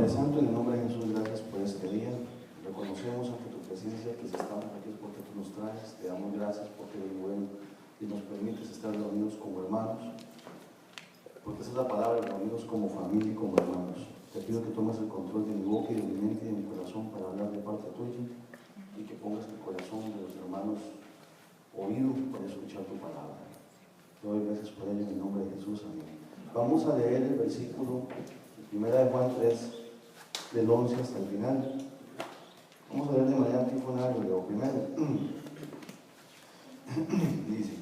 Padre Santo, en el nombre de Jesús, gracias por este día. Reconocemos ante tu presencia que si estamos aquí es porque tú nos traes. Te damos gracias porque eres bueno y nos permites estar reunidos como hermanos, porque esa es la palabra, reunidos como familia y como hermanos. Te pido que tomes el control de mi boca y de mi mente y de mi corazón para hablar de parte tuya y que pongas el corazón de los hermanos oído para escuchar tu palabra. Te doy gracias por ello en el nombre de Jesús. Amén. Vamos a leer el versículo 1 de Juan 3, del 11 hasta el final. Vamos a ver de manera antífona lo primero. Dice: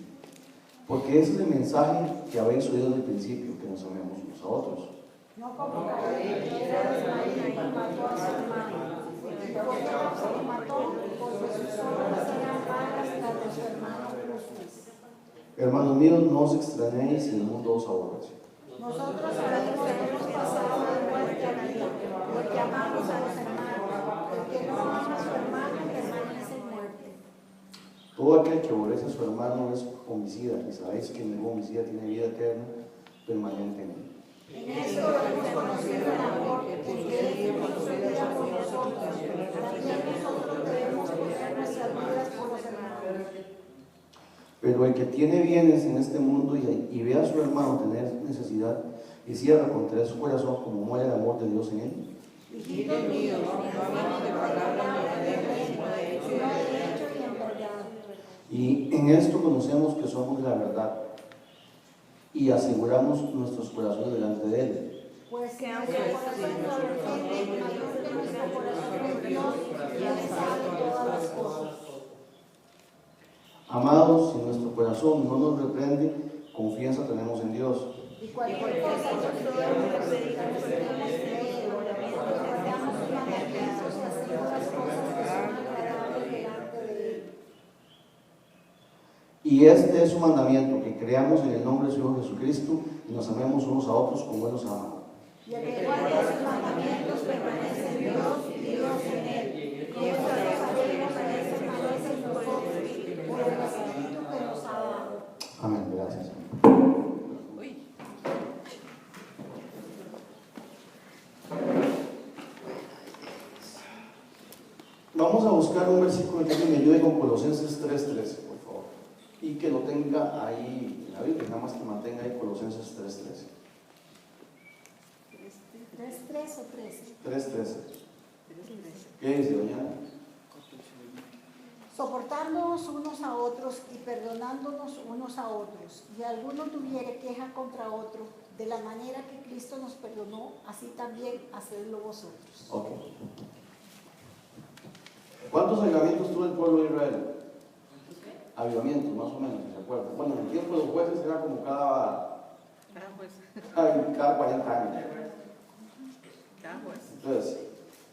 porque ese es el mensaje que habéis oído desde el principio, que nos amemos unos a otros. No como Caín, que era desmaído y mató a su hermano. Y por qué lo mató, porque sus obras eran malas las de su hermano Jesús. Hermanos míos, no os extrañéis si el mundo os aborrece. Nosotros sabemos que hemos pasado de muerte a vida, porque amamos a los hermanos. El que no ama a su hermano permanece en muerte. Todo aquel que aborrece a su hermano es homicida, y sabéis que ningún homicida tiene vida eterna permanente en él. En esto hemos conocido el amor que Él nos vida por nosotros. También nosotros debemos poner nuestras vidas por los hermanos. Pero el que tiene bienes en este mundo y ve a su hermano tener necesidad y cierra contra su corazón, como muere el amor de Dios en él. Hijitos míos, no amamos de palabra ni de lengua, de hecho y en verdad. Y en esto conocemos que somos la verdad y aseguramos nuestros corazones delante de él. Pues que nuestro corazón no reprende, mayor que nuestro corazón es Dios, y Él sabe todas las cosas. Amados, si nuestro corazón no nos reprende, confianza tenemos en Dios. Y cualquier cosa que creamos, predicamos que hemos creído, guardamos sus mandamientos y hacemos las cosas que son agradables delante de Él. Y este es su mandamiento, que creamos en el nombre de su Hijo Jesucristo y nos amemos unos a otros como Él nos ama. Y el que guarda sus mandamientos permanece en Dios y Dios en Él. Y estas cosas permanecen en nosotros por el Espíritu que nos ha dado. Amén, gracias. Vamos a buscar un versículo que me ayude con Colosenses 3:13, por favor. Y que lo tenga ahí en la Biblia, nada más que mantenga ahí Colosenses 3:13. ¿3:3 o 13? 3:13. ¿Qué dice, doña? Soportándonos unos a otros y perdonándonos unos a otros, y alguno tuviere queja contra otro, de la manera que Cristo nos perdonó, así también hacedlo vosotros. Ok. ¿Cuántos avivamientos tuvo el pueblo de Israel? Avivamientos, más o menos, ¿se acuerdan? Bueno, en el tiempo de los jueces era como cada 40 años. Entonces,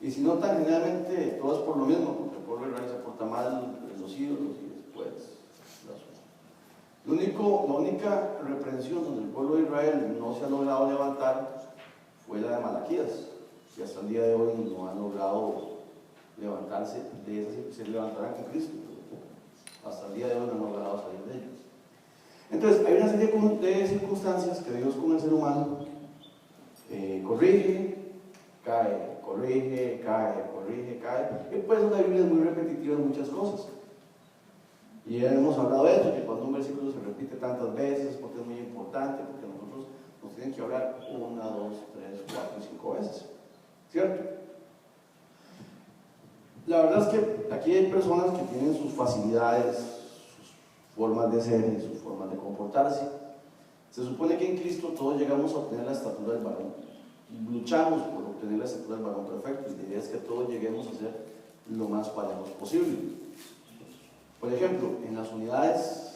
y si notan, generalmente todo es por lo mismo, porque el pueblo de Israel se porta mal en los ídolos y después la única reprensión donde el pueblo de Israel no se ha logrado levantar fue la de Malaquías, que hasta el día de hoy no han logrado levantarse de esas, se levantarán con Cristo. Hasta el día de hoy no han logrado salir de ellas. Entonces, hay una serie de circunstancias que Dios con el ser humano corrige, cae, corrige, cae, corrige, cae. Y pues la Biblia es muy repetitiva en muchas cosas. Y ya hemos hablado de eso, que cuando un versículo se repite tantas veces, porque es muy importante, porque nosotros nos tienen que hablar 1, 2, 3, 4, 5 veces. ¿Cierto? La verdad es que aquí hay personas que tienen sus facilidades, sus formas de ser y sus formas de comportarse. Se supone que en Cristo todos llegamos a obtener la estatura del varón. Luchamos por obtener la estatura del varón perfecto, y la idea es que todos lleguemos a ser lo más parejos posible. Por ejemplo, en las unidades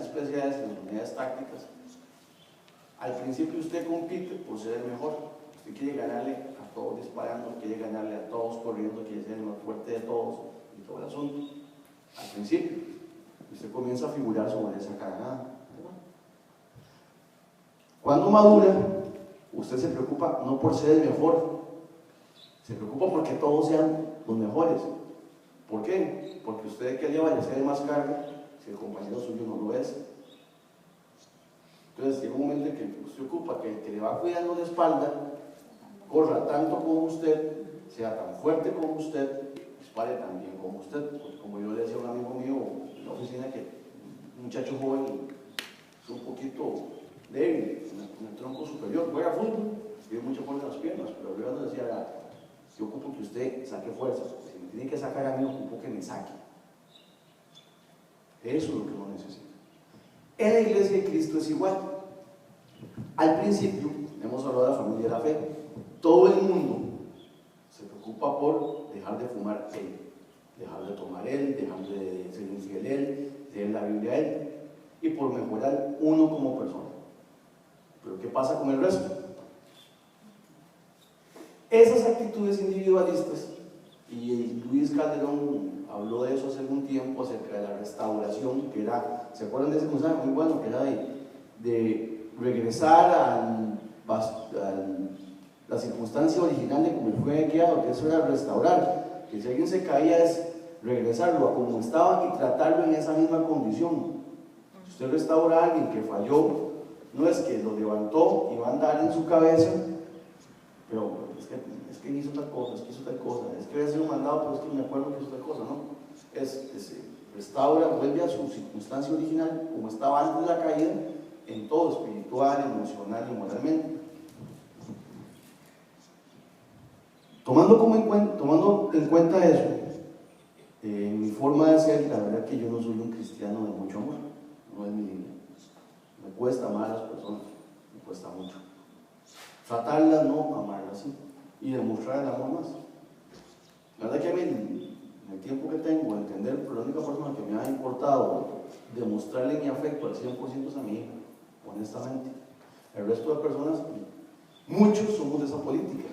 especiales, en las unidades tácticas, al principio usted compite por ser el mejor. Usted quiere ganarle a todos disparando, quiere ganarle a todos corriendo, quiere ser el más fuerte de todos y todo el asunto. Al principio, usted comienza a figurar sobre esa cargada. Cuando madura, usted se preocupa no por ser el mejor, se preocupa porque todos sean los mejores. ¿Por qué? Porque usted que lleva a ser más carga, si el compañero suyo no lo es. Entonces llega un momento en que usted ocupa que el que le va cuidando la espalda corra tanto como usted, sea tan fuerte como usted, dispare tan bien como usted. Porque como yo le decía a un amigo mío en la oficina, que un muchacho joven es un poquito débil en el tronco superior, juega fútbol, tiene mucha fuerza en las piernas, pero yo le decía, yo ocupo que usted saque fuerzas, porque si me tiene que sacar a mí, ocupo que me saque. Eso es lo que uno necesita. En la iglesia de Cristo es igual. Al principio, hemos hablado de la familia de la fe. Todo el mundo se preocupa por dejar de fumar él, dejar de tomar él, dejar de ser infiel él, leer la Biblia él, y por mejorar uno como persona. Pero ¿qué pasa con el resto? Esas actitudes individualistas, y Luis Calderón habló de eso hace algún tiempo acerca de la restauración, que era, ¿se acuerdan de ese mensaje muy bueno? Que era de regresar a la circunstancia original de cómo fue guiado, que eso era restaurar, que si alguien se caía es regresarlo a como estaba y tratarlo en esa misma condición. Si usted restaura a alguien que falló, no es que lo levantó y va a andar en su cabeza, pero es que hizo tal cosa, es que hizo tal cosa, es que había sido mandado, pero es que me acuerdo que hizo tal cosa, ¿no? Restaura, vuelve a su circunstancia original como estaba antes de la caída, en todo, espiritual, emocional y moralmente. Tomando en cuenta eso, en mi forma de ser, la verdad que yo no soy un cristiano de mucho amor, no es mi línea. Me cuesta amar a las personas, me cuesta mucho. Tratarlas, no, amarlas sí, y demostrar el amor más. La verdad que a mí, en el tiempo que tengo, entender, pero la única persona que me ha importado demostrarle mi afecto al 100% es a mi hija, honestamente. El resto de personas, muchos somos de esa política,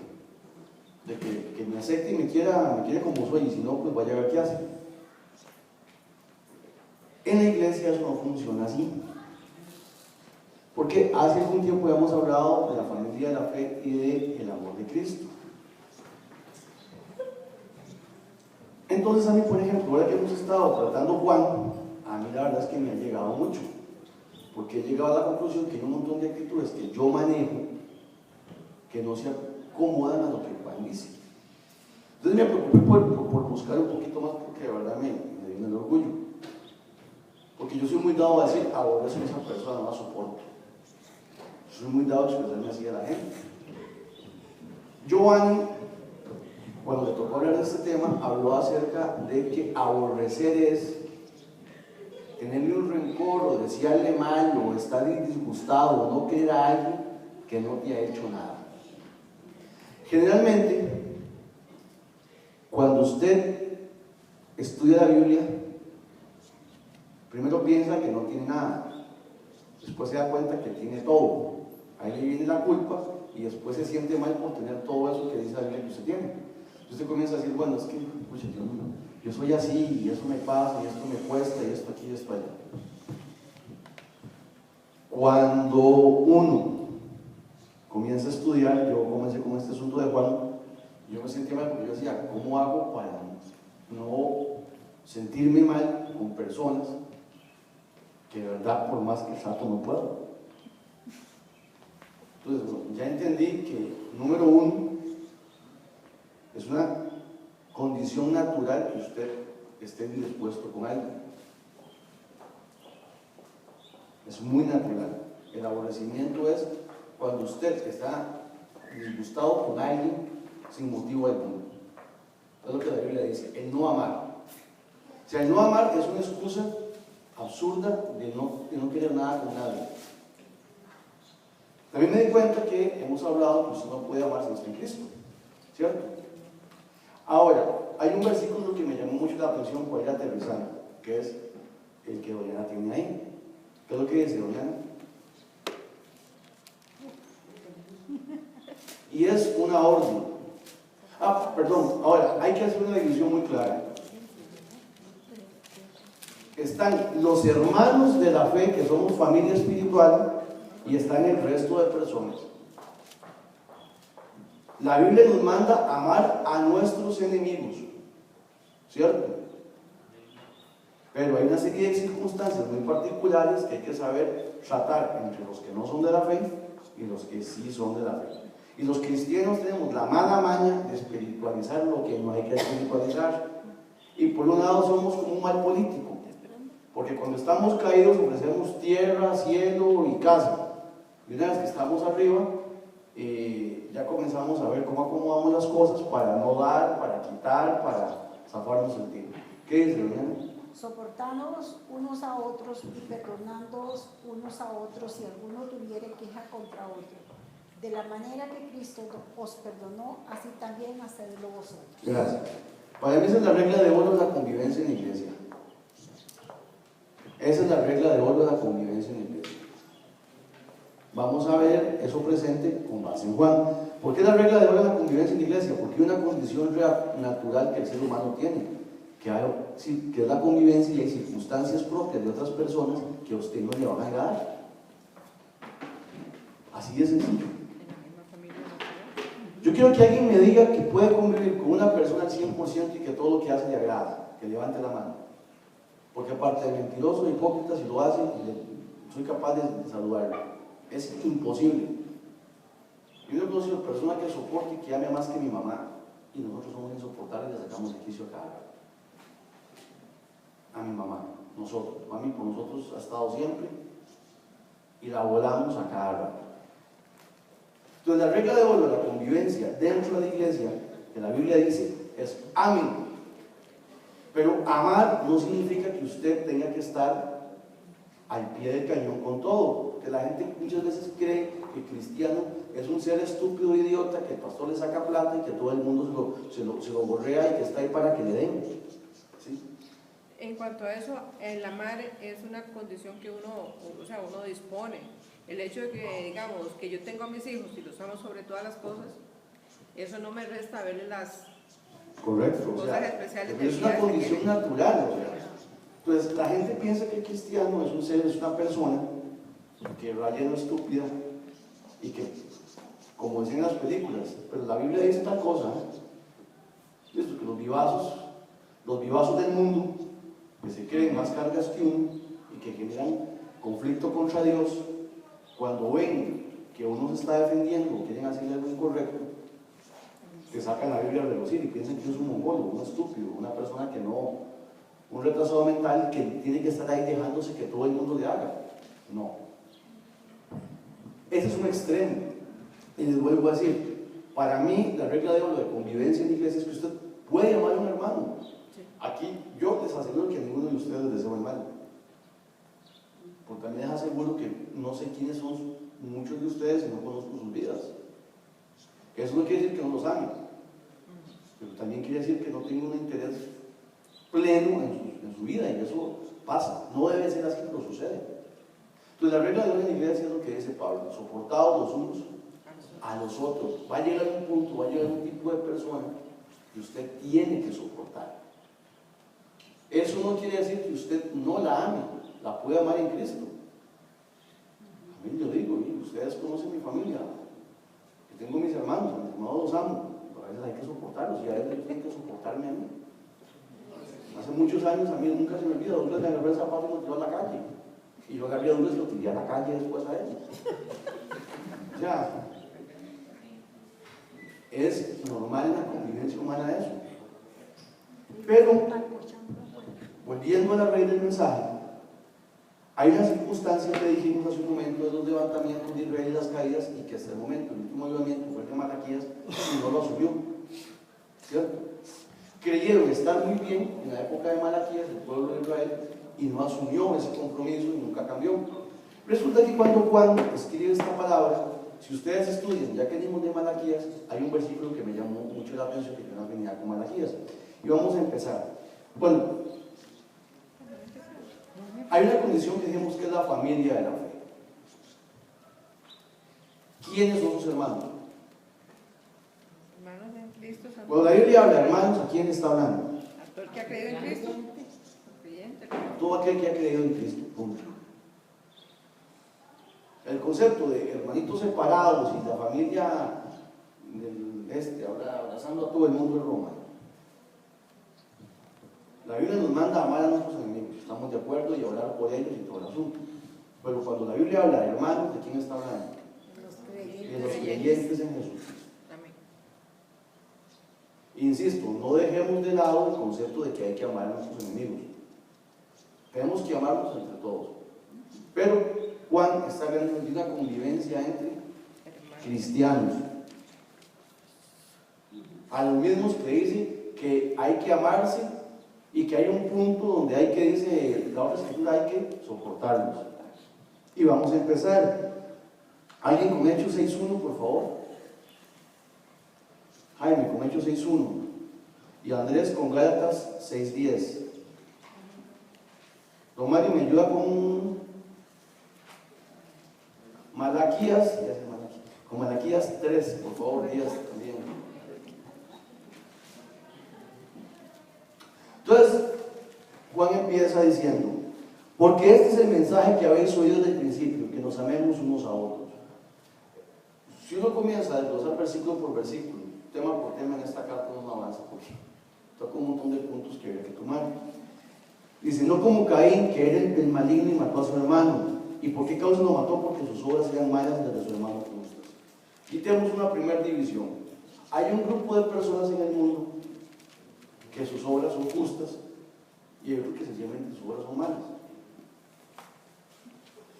de que me acepte y me quiere como soy, y si no, pues vaya a ver qué hace. En la iglesia eso no funciona así. Porque hace algún tiempo hemos hablado de la familia de la fe y del amor de Cristo. Entonces a mí, por ejemplo, ahora que hemos estado tratando Juan, a mí la verdad es que me ha llegado mucho, porque he llegado a la conclusión que hay un montón de actitudes que yo manejo que no se acomodan a lo que Juan dice. Entonces me preocupé por buscar un poquito más, porque de verdad me viene el orgullo, porque yo soy muy dado a decir, ahora soy esa persona, no la soporto. Soy muy dado a expresarme así a la gente. Giovanni, cuando le tocó hablar de este tema, habló acerca de que aborrecer es tenerle un rencor o desearle mal o estar disgustado o no querer a alguien que no te ha hecho nada. Generalmente, cuando usted estudia la Biblia, primero piensa que no tiene nada, después se da cuenta que tiene todo. Ahí le viene la culpa y después se siente mal por tener todo eso que dice la Biblia que usted tiene. Usted comienza a decir, bueno, es que pucha, yo soy así y eso me pasa y esto me cuesta y esto aquí y esto allá. Cuando uno comienza a estudiar, yo comencé con este asunto de Juan, yo me sentía mal porque yo decía, ¿cómo hago para no sentirme mal con personas que de verdad por más que trato no puedo? Entonces, bueno, ya entendí que, número uno, es una condición natural que usted esté dispuesto con alguien. Es muy natural. El aborrecimiento es cuando usted está disgustado con alguien sin motivo alguno. Es lo que la Biblia dice, el no amar. O sea, el no amar es una excusa absurda de no querer nada con nadie. También me di cuenta que hemos hablado que usted no puede amar sin estar en Cristo, ¿cierto? Ahora, hay un versículo que me llamó mucho la atención para ir aterrizando, que es el que Doriana tiene ahí. ¿Qué es lo que dice Doriana? Y es una orden. Perdón, ahora, hay que hacer una división muy clara. Están los hermanos de la fe, que somos familia espiritual, y están el resto de personas. La Biblia nos manda amar a nuestros enemigos, ¿cierto? Pero hay una serie de circunstancias muy particulares que hay que saber tratar entre los que no son de la fe y los que sí son de la fe. Y los cristianos tenemos la mala maña de espiritualizar lo que no hay que espiritualizar. Y por un lado somos como un mal político, porque cuando estamos caídos ofrecemos tierra, cielo y casa. Y una vez que estamos arriba, ya comenzamos a ver cómo acomodamos las cosas para no dar, para quitar, para zafarnos el tiro. ¿Qué dice, hermano? Soportándoos unos a otros y perdonándoos unos a otros si alguno tuviere queja contra otro. De la manera que Cristo os perdonó, así también hacedlo vosotros. Gracias. Para mí esa es la regla de oro de la convivencia en la iglesia. Esa es la regla de oro de la convivencia en la iglesia. Vamos a ver eso presente con base en Juan. ¿Por qué la regla de oro de la convivencia en la iglesia? Porque hay una condición natural que el ser humano tiene, que es la convivencia, y hay circunstancias propias de otras personas que a usted no le van a agradar. Así de sencillo. Yo quiero que alguien me diga que puede convivir con una persona al 100% y que todo lo que hace le agrada, que levante la mano. Porque aparte de mentiroso, hipócrita, si lo hace, soy capaz de saludarlo. Es imposible. Yo no he conocido persona que soporte y que ame más que mi mamá, y nosotros somos insoportables y le sacamos el quicio a cada rato. A mi mamá, nosotros, mami con nosotros ha estado siempre y la volamos a cada rato. Entonces la regla de oro de la convivencia dentro de la iglesia, que la Biblia dice, es amen. Pero amar no significa que usted tenga que estar al pie del cañón con todo, porque la gente muchas veces cree que el cristiano es un ser estúpido, idiota, que el pastor le saca plata y que todo el mundo se lo borrea y que está ahí para que le den. ¿Sí? En cuanto a eso, el amar es una condición que uno dispone. El hecho de que, digamos, que yo tengo a mis hijos y los amo sobre todas las cosas, eso no me resta verles las Correcto, cosas especiales de es una condición natural. Entonces la gente piensa que el cristiano es un ser, es una persona que raya en lo estúpida y que, como dicen en las películas, pero la Biblia dice tal cosa, ¿listo? Que los vivazos del mundo, que se creen más cargas que uno y que generan conflicto contra Dios, cuando ven que uno se está defendiendo o quieren hacerle algo incorrecto, que sacan la Biblia a relucir y piensan que es un mongolo, un estúpido, una persona que no, un retrasado mental que tiene que estar ahí dejándose que todo el mundo le haga. No. Ese es un extremo. Y les vuelvo a decir, para mí la regla de oro de convivencia en la iglesia es que usted puede llamar a un hermano. Aquí yo les aseguro que ninguno de ustedes les deseo el mal. Porque también les aseguro que no sé quiénes son muchos de ustedes y no conozco sus vidas. Eso no quiere decir que no los ame, pero también quiere decir que no tengo un interés pleno en su vida, y eso pasa. No debe ser así, pero sucede. Entonces la regla de oro en la iglesia es lo que dice Pablo: soportados los unos a los otros. Va a llegar un punto, va a llegar un tipo de persona que usted tiene que soportar. Eso no quiere decir que usted no la ame, la puede amar en Cristo. A mí yo digo, ustedes conocen mi familia, que tengo mis hermanos, los amo, pero a veces hay que soportarlos y a veces tienen que soportarme a mí. Hace muchos años a mí nunca se me olvida, Douglas me agarró el zapato y lo tiró a la calle, y yo agarré a Douglas y lo tiré a la calle después a él. O sea, es normal en la convivencia humana eso. Pero, volviendo a la raíz del mensaje, hay una circunstancia que dijimos hace un momento de los levantamientos de Israel y las caídas, y que hasta el momento, el último levantamiento fue el de Malaquías, y no lo asumió, ¿cierto? Creyeron estar muy bien en la época de Malaquías, el pueblo de Israel, y no asumió ese compromiso y nunca cambió. Resulta que cuando Juan escribe esta palabra, si ustedes estudian, ya que venimos de Malaquías, hay un versículo que me llamó mucho la atención, que tiene una afinidad con Malaquías, y vamos a empezar. Bueno, hay una condición que dijimos que es la familia de la fe. ¿Quiénes son sus hermanos? Hermanos en Cristo. Cuando la Biblia habla de hermanos, ¿a quién está hablando? A todo el que ha creído en Cristo. Todo aquel que ha creído en Cristo, punto. El concepto de hermanitos separados y la familia del ahora abrazando a todo el mundo es romano. La Biblia nos manda a amar a nuestros enemigos, estamos de acuerdo, y a orar por ellos y todo el asunto. Pero cuando la Biblia habla de hermanos, ¿de quién está hablando? de los creyentes en Jesucristo. Amén. Insisto, no dejemos de lado el concepto de que hay que amar a nuestros enemigos. Tenemos que amarnos entre todos. Pero Juan está hablando de una convivencia entre cristianos. A los mismos que dicen que hay que amarse y que hay un punto donde hay que, dice la otra escritura, hay que soportarlos. Y vamos a empezar. ¿Alguien con Hechos 6.1, por favor? Jaime, con Hechos 6.1. Y Andrés con Gálatas 6.10. Don Mario, me ayuda con Malaquías, con Malaquías 3, por favor, Díaz también. Entonces, Juan empieza diciendo, porque este es el mensaje que habéis oído desde el principio, que nos amemos unos a otros. Si uno comienza a desglosar versículo por versículo, tema por tema en esta carta, no avanza, porque toca un montón de puntos que había que tomar. Dice, no como Caín, que era el maligno y mató a su hermano. ¿Y por qué causa lo mató? Porque sus obras eran malas y las de su hermano justas. Y tenemos una primera división. Hay un grupo de personas en el mundo que sus obras son justas y hay otro que sencillamente sus obras son malas.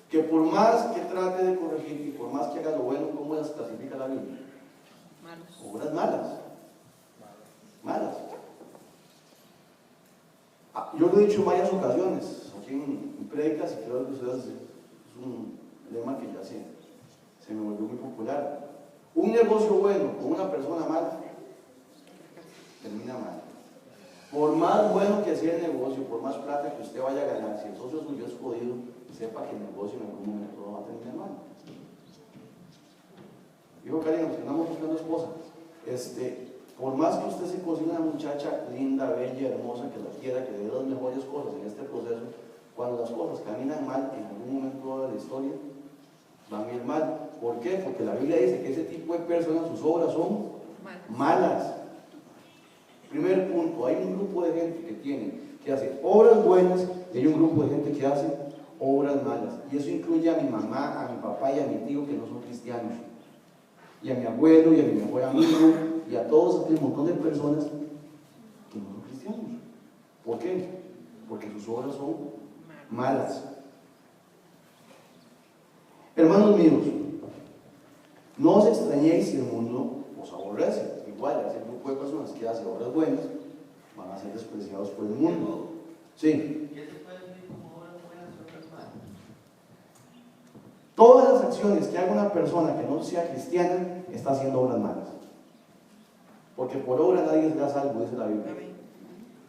Que por más que trate de corregir y por más que haga lo bueno, ¿cómo las clasifica la Biblia? Malas. Obras malas. Malas. Yo lo he dicho en varias ocasiones, aquí en prédicas, y creo que ustedes, es un lema que ya se me volvió muy popular. Un negocio bueno con una persona mala termina mal. Por más bueno que sea el negocio, por más plata que usted vaya a ganar, si el socio suyo es jodido, sepa que el negocio en algún momento va a terminar mal. Dijo Karen, nos andamos buscando esposa. Por más que usted se consiga una muchacha linda, bella, hermosa, que la quiera, que le dé las mejores cosas en este proceso, cuando las cosas caminan mal, en algún momento de la historia, van a ir mal. ¿Por qué? Porque la Biblia dice que ese tipo de personas, sus obras son malas. Primer punto, hay un grupo de gente que hace obras buenas y hay un grupo de gente que hace obras malas. Y eso incluye a mi mamá, a mi papá y a mi tío que no son cristianos. Y a mi abuelo y a mi mejor amigo y a todos aquel montón de personas que no son cristianos. ¿Por qué? Porque sus obras son malas. Hermanos míos, no os extrañéis si el mundo os aborrece. Igual, ese grupo de personas que hacen obras buenas van a ser despreciados por el mundo. Sí. Todas las acciones que haga una persona que no sea cristiana está haciendo obras malas. Porque por obra nadie será salvo, dice la Biblia.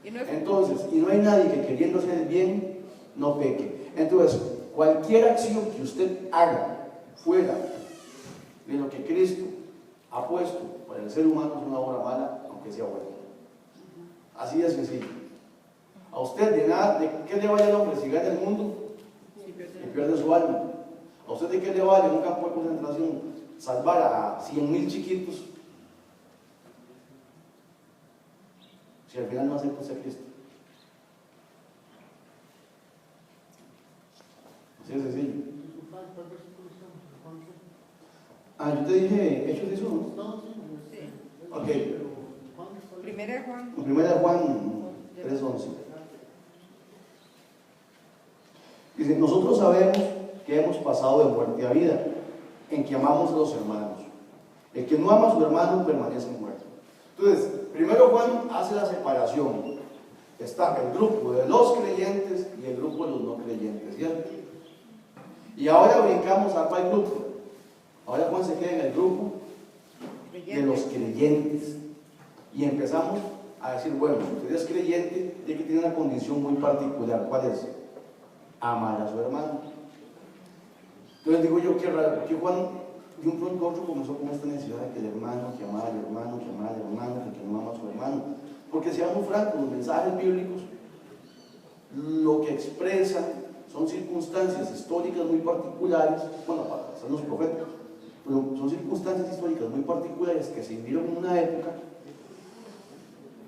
Entonces, y no hay nadie que queriendo hacer el bien no peque. Entonces, cualquier acción que usted haga fuera de lo que Cristo ha puesto para el ser humano es una obra mala, aunque sea buena. Así de sencillo. A usted de nada, ¿de qué le vale el hombre si gana el mundo y pierde su alma? ¿A usted de qué le vale en un campo de concentración salvar a 100,000 chiquitos si al final no acepta a Cristo? Así de sencillo. Yo te dije, Hechos 6.1, ¿no? Sí. Ok. Primera de Juan. Primera de Juan 3.11. Dice, nosotros sabemos que hemos pasado de muerte a vida, en que amamos a los hermanos. El que no ama a su hermano permanece muerto. Entonces, primero Juan hace la separación. Está el grupo de los creyentes y el grupo de los no creyentes, ¿cierto? Y ahora brincamos a cuál grupo. Ahora Juan se queda en el grupo de los creyentes. Y empezamos a decir, bueno, si usted es creyente, tiene que tener una condición muy particular. ¿Cuál es? Amar a su hermano. Entonces digo yo, qué raro, porque Juan de un pronto a otro comenzó con esta necesidad de que el hermano, que amara al hermano, que amara al hermano, que no ama a su hermano. Porque seamos francos, los mensajes bíblicos lo que expresan son circunstancias históricas muy particulares, bueno, son los profetas, pero son circunstancias históricas muy particulares que se vivieron en una época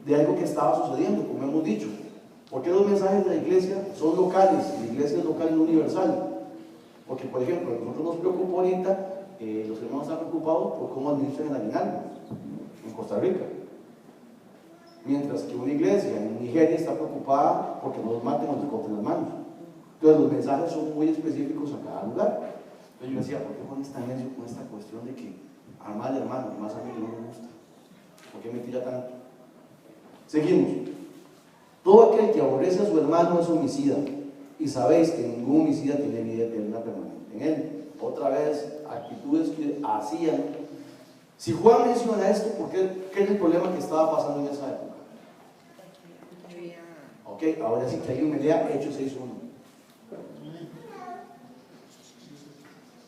de algo que estaba sucediendo, como hemos dicho. Porque los mensajes de la iglesia son locales, la iglesia es local y no universal. Porque, por ejemplo, a nosotros nos preocupa ahorita los hermanos están preocupados por cómo administran el aguinaldo en Costa Rica. Mientras que una iglesia en Nigeria está preocupada porque no los maten o les corten las manos. Entonces los mensajes son muy específicos a cada lugar. Entonces yo decía, ¿por qué Juan es tan necio con esta cuestión de que amar al hermano, y más a mí que no me gusta? ¿Por qué me tira tanto? Seguimos. Todo aquel que aborrece a su hermano es homicida, y sabéis que ningún homicida tiene vida eterna permanente en él. Otra vez, actitudes que hacían. Si Juan menciona esto, ¿por qué? ¿Qué es el problema que estaba pasando en esa época? Ok, ahora sí que alguien me lea Hechos 6:1.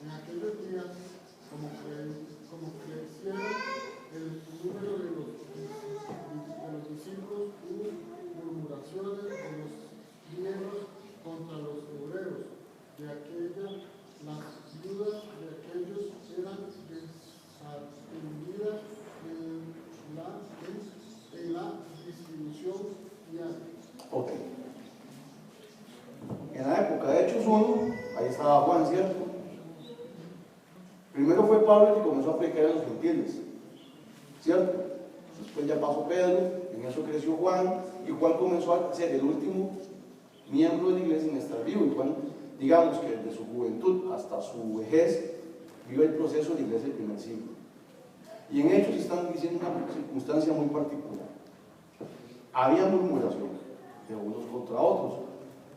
En aquellos días, como crecieron el número de los discípulos, hubo murmuraciones de los griegos contra los hebreos. De aquella, las viudas de aquellos eran desatendidas en la distribución diaria. Ok. En la época de Hechos 1, ahí estaba Juan, ¿cierto? Primero fue Pablo el que comenzó a predicar a los gentiles, ¿cierto? Después ya pasó Pedro, en eso creció Juan, y Juan comenzó a ser el último miembro de la iglesia en estar vivo. Y Juan, digamos que desde su juventud hasta su vejez, vivió el proceso de la iglesia del primer siglo. Y en Hechos están diciendo una circunstancia muy particular. Había murmuración de unos contra otros.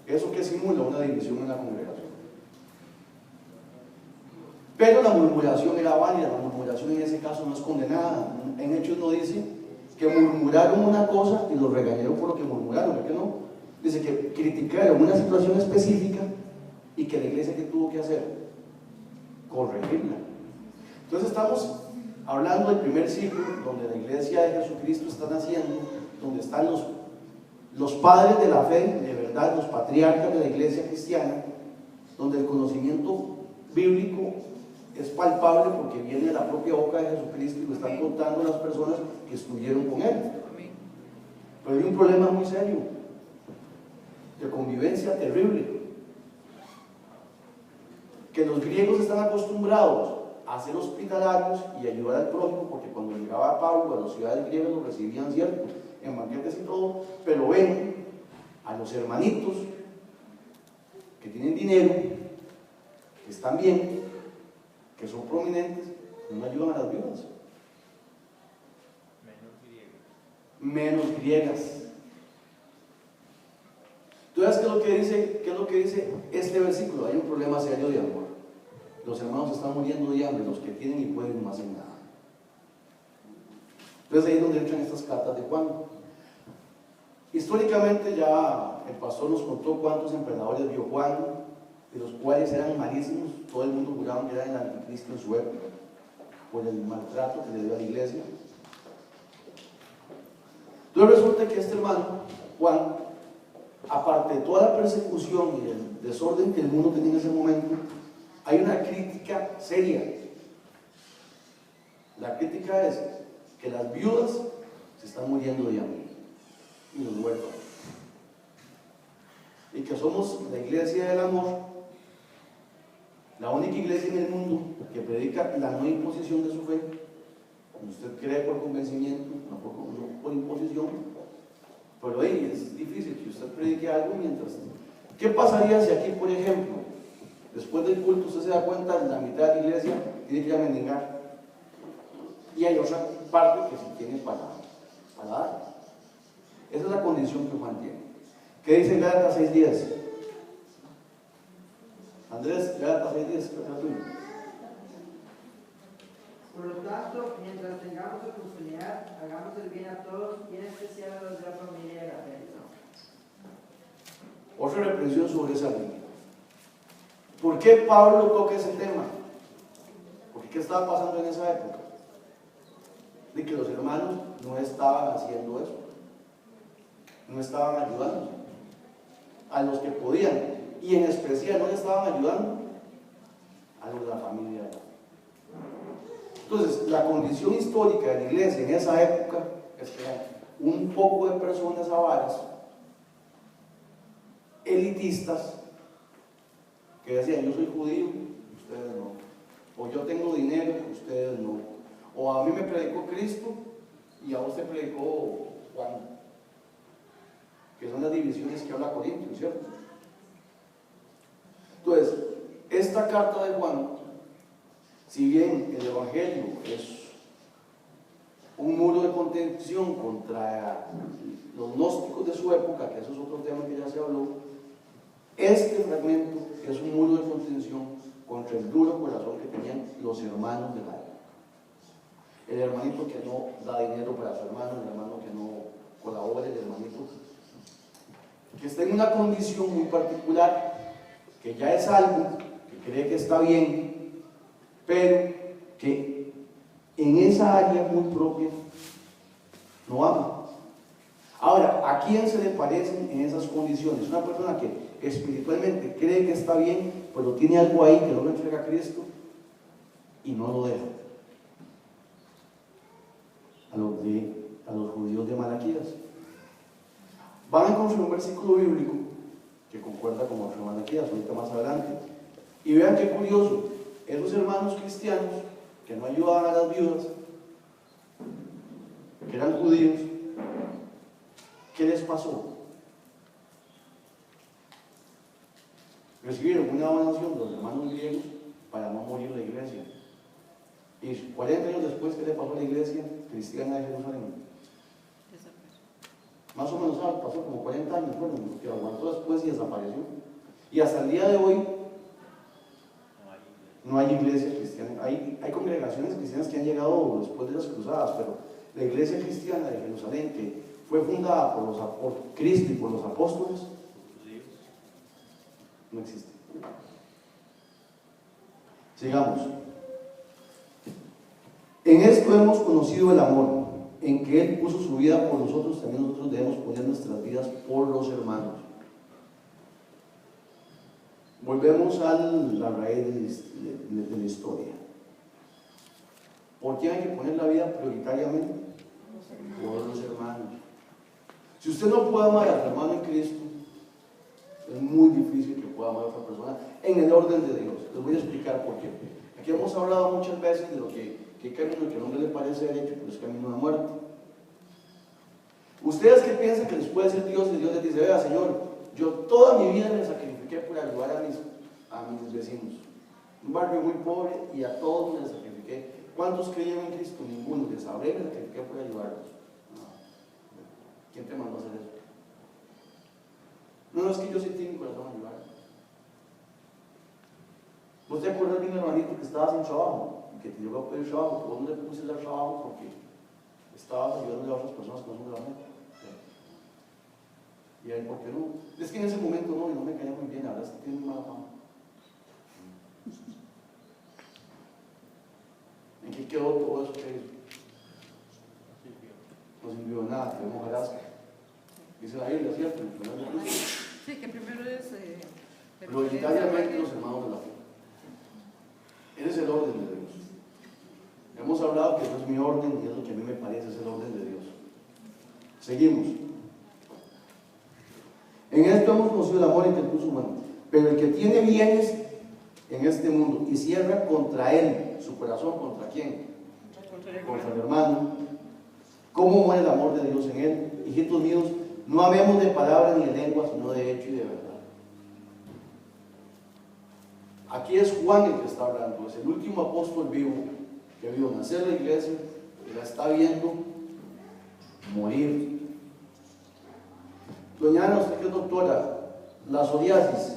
Eso que simula una división en la congregación. Pero la murmuración era válida, la murmuración en ese caso no es condenada. En Hechos no dice que murmuraron una cosa y los regañaron por lo que murmuraron, ¿por qué no? Dice que criticaron una situación específica y que la iglesia, ¿qué tuvo que hacer? Corregirla. Entonces estamos hablando del primer siglo, donde la iglesia de Jesucristo está naciendo, donde están los padres de la fe, de verdad, los patriarcas de la iglesia cristiana, donde el conocimiento bíblico es palpable porque viene de la propia boca de Jesucristo y lo están contando las personas que estuvieron con él. Pero hay un problema muy serio, de convivencia terrible, que los griegos están acostumbrados a ser hospitalarios y ayudar al prójimo, porque cuando llegaba Pablo a las ciudades griegas lo recibían, cierto, en banquetes y todo, pero ven a los hermanitos que tienen dinero, que están bien, que son prominentes, no ayudan a las viudas. Menos griegas. Entonces, ¿qué es lo que dice este versículo? Hay un problema serio de amor. Los hermanos están muriendo de hambre, los que tienen y pueden no hacen nada. Entonces ahí es donde entran estas cartas de Juan. Históricamente ya el pastor nos contó cuántos emperadores vio Juan, de los cuales eran malísimos. Todo el mundo juraba que era el anticristo en su época, por el maltrato que le dio a la iglesia. Entonces resulta que este hermano, Juan, aparte de toda la persecución y el desorden que el mundo tenía en ese momento, hay una crítica seria. La crítica es que las viudas se están muriendo de hambre y los huérfanos, y que somos la iglesia del amor, la única iglesia en el mundo que predica la no imposición de su fe. Usted cree por convencimiento, no por imposición, pero ahí es difícil que usted predique algo mientras. ¿Qué pasaría si aquí, por ejemplo, después del culto usted se da cuenta de la mitad de la iglesia tiene que ir a mendigar? Y hay otra parte que sí tiene para dar. Esa es la condición que Juan tiene. ¿Qué dice Gálatas 6:10? Andrés, Gálatas 6:10, ¿qué es la tuya? Por lo tanto, mientras tengamos oportunidad, hagamos el bien a todos y en especial a los de la familia de la fe. Otra reprensión sobre esa línea. ¿Por qué Pablo toca ese tema? Porque ¿qué estaba pasando en esa época? De que los hermanos no estaban haciendo eso, no estaban ayudando a los que podían, y en especial no le estaban ayudando a los de la familia. Entonces, la condición histórica de la iglesia en esa época es que eran un poco de personas avaras, elitistas, que decían: yo soy judío, ustedes no, O yo tengo dinero, ustedes no. O a mí me predicó Cristo y a usted predicó Juan. Que son las divisiones que habla Corintios, ¿cierto? Entonces, esta carta de Juan, si bien el Evangelio es un muro de contención contra los gnósticos de su época, que eso es otro tema que ya se habló, este fragmento es un muro de contención contra el duro corazón que tenían los hermanos de la época. El hermanito que no da dinero para su hermano, el hermano que no colabora, el hermanito que está en una condición muy particular, que ya es algo, que cree que está bien, pero que en esa área muy propia no ama. Ahora, ¿a quién se le parecen en esas condiciones? Una persona que espiritualmente cree que está bien, pero tiene algo ahí que no lo entrega a Cristo y no lo deja. A los judíos de Malaquías. Van a encontrar un versículo bíblico que concuerda con otro de Malaquías, ahorita más adelante. Y vean qué curioso, esos hermanos cristianos que no ayudaban a las viudas, que eran judíos, ¿qué les pasó? Recibieron una donación de los hermanos griegos para no morir la iglesia. Y 40 años después, ¿qué le pasó a la iglesia cristiana de Jerusalén? Más o menos pasó como 40 años, bueno, que aguantó después y desapareció. Y hasta el día de hoy no hay iglesia cristiana. Hay congregaciones cristianas que han llegado después de las cruzadas, pero la iglesia cristiana de Jerusalén, que fue fundada por Cristo y por los apóstoles, no existe. Sigamos. En esto hemos conocido el amor, en que Él puso su vida por nosotros, también nosotros debemos poner nuestras vidas por los hermanos. Volvemos a la raíz de la historia. ¿Por qué hay que poner la vida prioritariamente? Por los hermanos. Si usted no puede amar a su hermano en Cristo, es muy difícil que pueda amar a otra persona en el orden de Dios. Les voy a explicar por qué. Aquí hemos hablado muchas veces de lo que camino que al hombre le parece derecho, pero es camino de muerte. Ustedes que piensan que les puede ser Dios, y Dios les dice: vea, Señor, yo toda mi vida me sacrifiqué por ayudar a mis vecinos. Un barrio muy pobre y a todos me sacrifiqué. ¿Cuántos creían en Cristo? Ninguno. Les hablé y me sacrifiqué por ayudarlos. No. ¿Quién te mandó a hacer eso? No, es que yo sentí mi corazón ayudar. ¿Vos te acuerdas de un hermanito que estaba sin trabajo? Que te llegó a pedir trabajo, que vos no le pusiste el trabajo porque estabas ayudando a otras personas que no son de la mente? Y ahí, ¿por qué no? Es que en ese momento no me caía muy bien, ahora es que tiene mala fama. ¿En qué quedó todo eso que hizo? No sirvió de nada, quedó hojarasca. Dice la Biblia, ¿cierto? Sí, que primero es prioritariamente los hermanos de la fe. Ese es el orden de Dios. Hemos hablado que no es mi orden y es lo que a mí me parece, es el orden de Dios. Seguimos. En esto hemos conocido el amor entre el puso humano. Pero el que tiene bienes en este mundo y cierra contra él su corazón, ¿contra quién? Contra el hermano. ¿Cómo muere el amor de Dios en él? Hijitos míos, no amemos de palabra ni de lengua, sino de hecho y de verdad. Aquí es Juan el que está hablando, es el último apóstol vivo que vio nacer la iglesia, que la está viendo morir. Doña Ana, usted que es doctora, ¿la psoriasis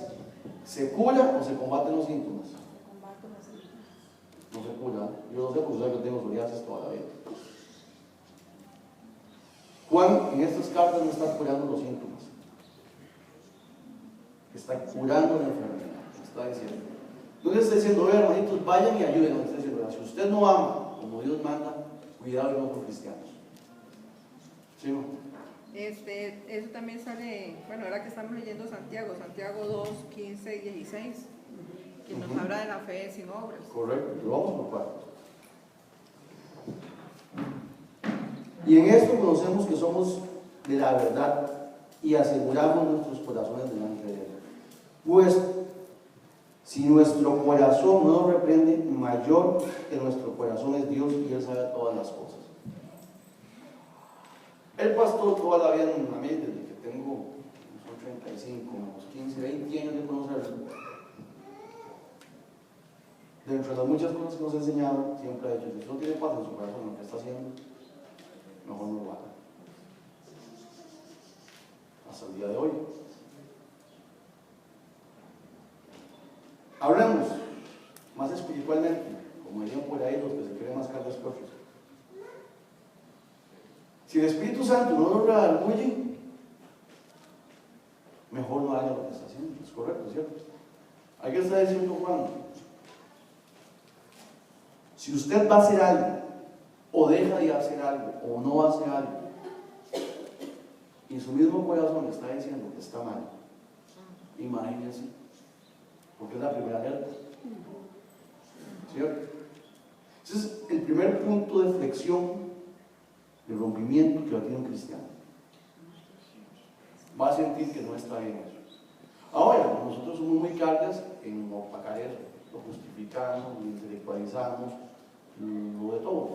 se cura o se combaten los síntomas? No se cura. Yo no sé porque yo tengo psoriasis toda la vida. Juan en estas cartas no está curando los síntomas, está curando la enfermedad, está diciendo. No le está diciendo: hermanitos, vayan y ayuden. No le está diciendo: si usted no ama como Dios manda, cuidado y no con cristianos. ¿Sí, no? Eso también sale, bueno, ahora que estamos leyendo Santiago 2, 15 y 16, que nos habla de la fe sin obras. Correcto, pero vamos por partes. Y en esto conocemos que somos de la verdad y aseguramos nuestros corazones delante de Él. Pues, Si nuestro corazón no nos reprende, mayor que nuestro corazón es Dios y Él sabe todas las cosas. El pastor toda la vida en mí, desde que tengo 35, unos 15, 20 años de conocerlo, dentro de las muchas cosas que nos ha enseñado, siempre ha dicho: si usted no tiene paz en su corazón en lo que está haciendo, mejor no lo haga. Hasta el día de hoy. Hablemos más espiritualmente, como dirían por ahí los que se creen más cargas que otros. Si el Espíritu Santo no nos redarguye, mejor no haga lo que está haciendo. Es correcto, ¿cierto? ¿A qué está diciendo Juan? Si usted va a hacer algo, o deja de hacer algo, o no va a hacer algo, y su mismo corazón le está diciendo que está mal, imagínense, porque es la primera alerta, ¿cierto? Ese es el primer punto de flexión, de rompimiento que va a tener un cristiano. Va a sentir que no está bien eso. Ahora, nosotros somos muy cargas en opacar eso, lo justificamos, lo intelectualizamos, lo de todo,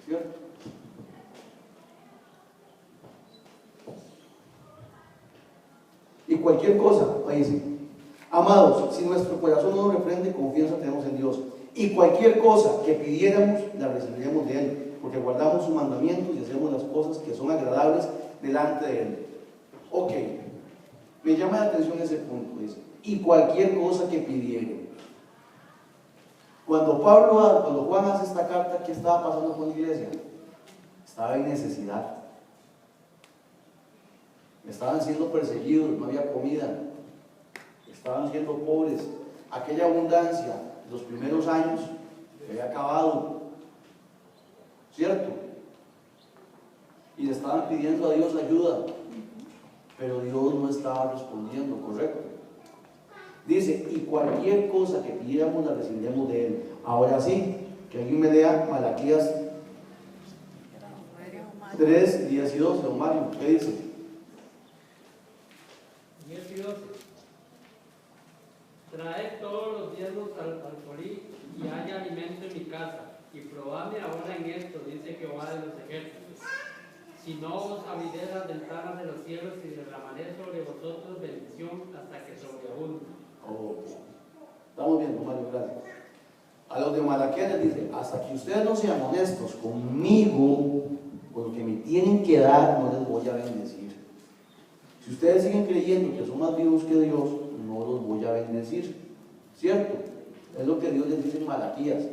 ¿cierto? Y cualquier cosa, ahí dice: amados, si nuestro corazón no nos reprende, confianza tenemos en Dios, y cualquier cosa que pidiéramos, la recibiremos de Él, porque guardamos sus mandamientos y hacemos las cosas que son agradables delante de Él. Ok, me llama la atención ese punto, dice: y cualquier cosa que pidiéramos. Cuando Juan hace esta carta, ¿qué estaba pasando con la iglesia? Estaba en necesidad. Estaban siendo perseguidos, no había comida, estaban siendo pobres. Aquella abundancia de los primeros años se había acabado, ¿cierto? Y le estaban pidiendo a Dios ayuda, pero Dios no estaba respondiendo, ¿correcto? Dice: y cualquier cosa que pidiéramos la recibiremos de Él. Ahora sí, que alguien me lea Malaquías 3, 10 y 12, don Mario, ¿qué dice? 10 y 12. Traed todos los diezmos al alfolí y haya alimento en mi casa, y probadme ahora en esto, dice Jehová de los ejércitos. Si no os abriré las ventanas de los cielos y derramaré sobre vosotros bendición hasta que sobreabunde. Oh, estamos viendo, Mario, gracias. A los de Malaquías les dice: hasta que ustedes no sean honestos conmigo, con lo que me tienen que dar, no les voy a bendecir. Si ustedes siguen creyendo que son más vivos que Dios, no los voy a bendecir, ¿cierto? Es lo que Dios les dice en Malaquías.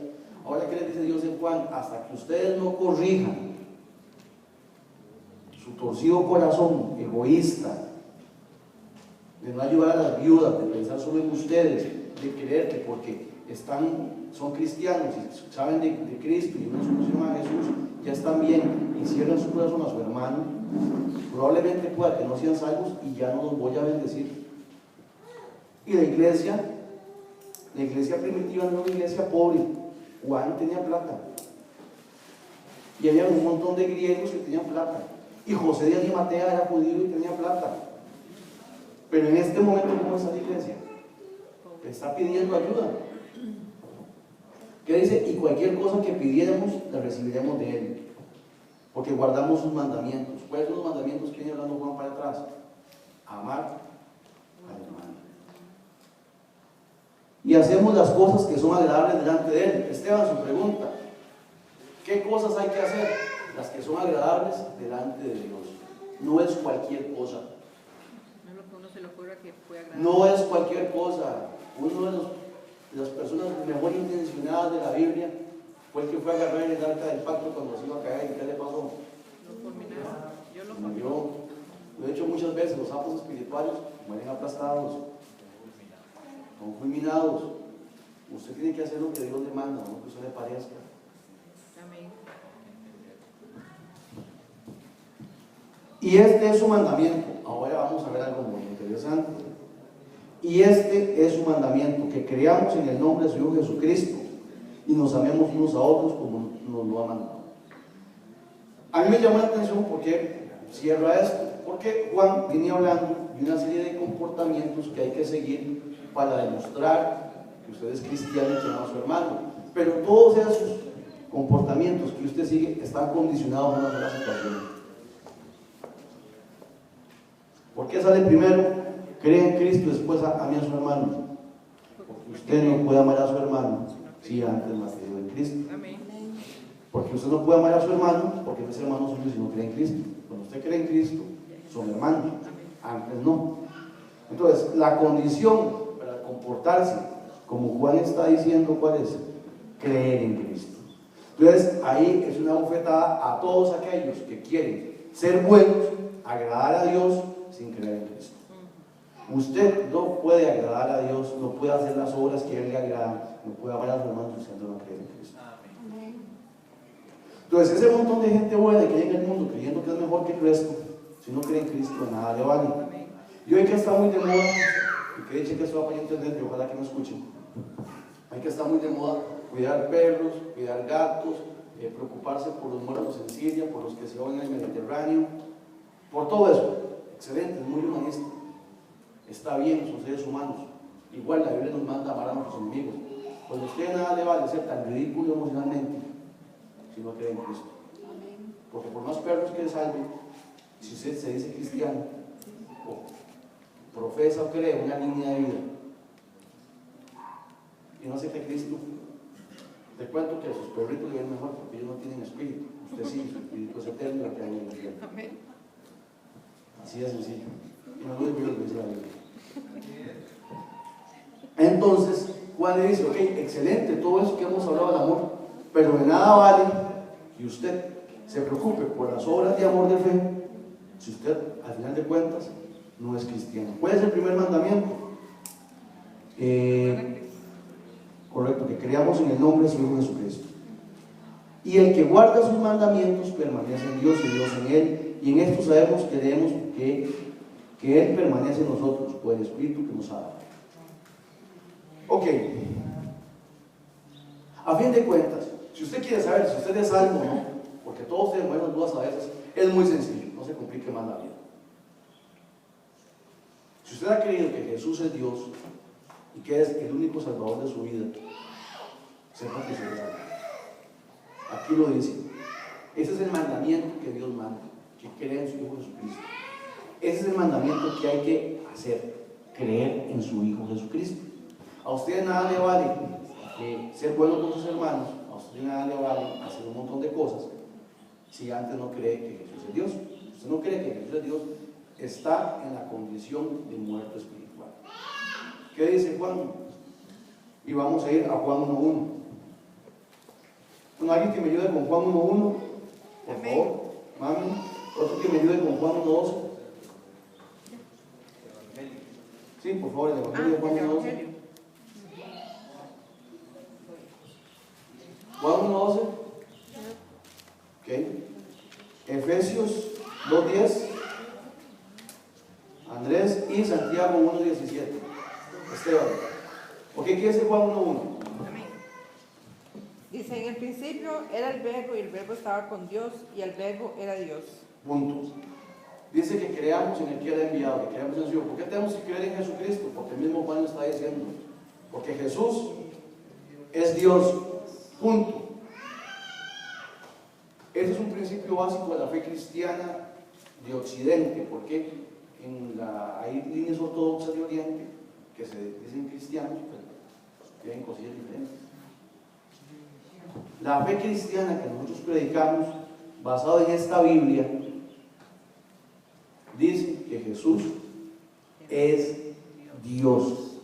Ahora, ¿qué les dice Dios en Juan? Hasta que ustedes no corrijan su torcido corazón egoísta, de no ayudar a las viudas, de pensar solo en ustedes, de creer que porque son cristianos y saben de Cristo y una solución a Jesús, ya están bien, y cierran su corazón a su hermano, probablemente pueda que no sean salvos y ya no los voy a bendecir. Y la iglesia primitiva no era una iglesia pobre. Juan tenía plata, y había un montón de griegos que tenían plata, y José de Arimatea era judío y tenía plata. Pero en este momento, ¿cómo está la iglesia? Está pidiendo ayuda. ¿Qué dice? Y cualquier cosa que pidiéramos, la recibiremos de Él, porque guardamos sus mandamientos. ¿Cuáles son los mandamientos que viene hablando Juan para atrás? Amar al hermano. Y hacemos las cosas que son agradables delante de Él. Esteban, su pregunta: ¿qué cosas hay que hacer? Las que son agradables delante de Dios. No es cualquier cosa. No es lo que uno se le ocurra que fue agradable. No es cualquier cosa. Uno de las personas mejor intencionadas de la Biblia fue el que fue a agarrar en el arca del pacto cuando se iba a caer. ¿Y qué le pasó? Lo fulminaron. Yo lo Murió. De hecho, muchas veces los sapos espirituales mueren aplastados, son fulminados. Usted tiene que hacer lo que Dios le manda, no lo que a usted le parezca. Amén. Y este es su mandamiento. Ahora vamos a ver algo muy interesante. Y este es su mandamiento: que creamos en el nombre de su Hijo Jesucristo y nos amemos unos a otros como nos lo ha mandado. A mí me llama la atención porque cierra esto, porque Juan viene hablando y una serie de comportamientos que hay que seguir para demostrar que usted es cristiano y que ama a su hermano. Pero todos esos comportamientos que usted sigue están condicionados a una sola situación. ¿Por qué sale primero? Cree en Cristo, después ame a su hermano. Porque usted no puede amar a su hermano si antes no ha creído en Cristo. Amén. Porque usted no puede amar a su hermano porque no es hermano suyo si no cree en Cristo. Cuando usted cree en Cristo, son hermanos. Antes no. Entonces, la condición para comportarse, como Juan está diciendo, ¿cuál es? Creer en Cristo. Entonces, ahí es una bofetada a todos aquellos que quieren ser buenos, agradar a Dios sin creer en Cristo. Usted no puede agradar a Dios, no puede hacer las obras que a Él le agradan, no puede amar a su hermano si usted no cree en Cristo. Entonces, ese montón de gente buena que llega al mundo creyendo que es mejor que el resto, si no cree en Cristo, de nada le vale. Y hoy que está muy de moda, y que dice que esto va para internet, y ojalá que me escuchen, hoy que está muy de moda cuidar perros, cuidar gatos, preocuparse por los muertos en Siria, por los que se van en el Mediterráneo, por todo eso. Excelente, es muy humanista. Está bien, son seres humanos. Igual la Biblia nos manda a amar a nuestros enemigos. Pues a usted nada le vale ser tan ridículo emocionalmente si no cree en Cristo. Porque por más perros que salven, si usted se dice cristiano, o profesa o cree una línea de vida, y no acepta a Cristo, te cuento que sus perritos viven mejor porque ellos no tienen espíritu. Usted sí, su espíritu es eterno y que hay en el infierno. Así de sencillo. Y no lo digo yo, lo dice la Biblia. Entonces, Juan le dice, ok, excelente, todo eso que hemos hablado del amor, pero de nada vale que usted se preocupe por las obras de amor de fe si usted, al final de cuentas, no es cristiano. ¿Cuál es el primer mandamiento? Correcto, que creamos en el nombre de su Hijo Jesucristo. Y el que guarda sus mandamientos permanece en Dios y Dios en él, y en esto sabemos, creemos que Él permanece en nosotros por el Espíritu que nos ha dado. Ok. A fin de cuentas, si usted quiere saber si usted es salvo o no, porque todos tenemos esas dudas a veces, es muy sencillo, no se complique más la vida. Si usted ha creído que Jesús es Dios y que es el único salvador de su vida, sepa que se es salvo. Aquí lo dice. Ese es el mandamiento que Dios manda, que crea en su Hijo Jesucristo. Ese es el mandamiento que hay que hacer, creer en su Hijo Jesucristo. A usted nada le vale ser bueno con sus hermanos, a usted nada le vale hacer un montón de cosas si antes no cree que Jesús es Dios. Si usted no cree que Jesús es Dios, está en la condición de muerto espiritual. ¿Qué dice Juan? Y vamos a ir a Juan 1.1. Bueno, alguien que me ayude con Juan 1.1, por favor, mami. Otro que me ayude con Juan 1.12. Sí, por favor, el Evangelio de Juan 1.12. Juan 1.12. Ok. Efesios 2.10. Andrés y Santiago 1.17. Esteban. Ok, ¿qué dice Juan 1.1? Dice, en el principio era el verbo y el verbo estaba con Dios y el verbo era Dios. Punto. Dice que creamos en el que era enviado, que creamos en su Hijo. ¿Por qué tenemos que creer en Jesucristo? Porque el mismo Juan lo está diciendo. Porque Jesús es Dios. Punto. Ese es un principio básico de la fe cristiana de Occidente, porque hay líneas ortodoxas de Oriente que se dicen cristianos, pero tienen cosillas diferentes. La fe cristiana que nosotros predicamos, basada en esta Biblia, dice que Jesús es Dios,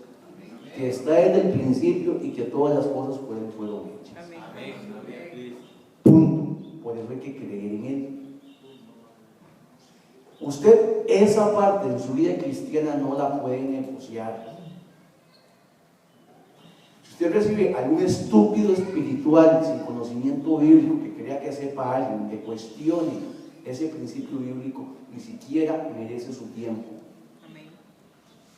que está desde el principio y que todas las cosas fueron hechas. Punto. Por eso hay que creer en Él. Usted esa parte de su vida cristiana no la puede negociar. Si usted recibe algún estúpido espiritual sin conocimiento bíblico que crea que sepa alguien, que cuestione ese principio bíblico, ni siquiera merece su tiempo.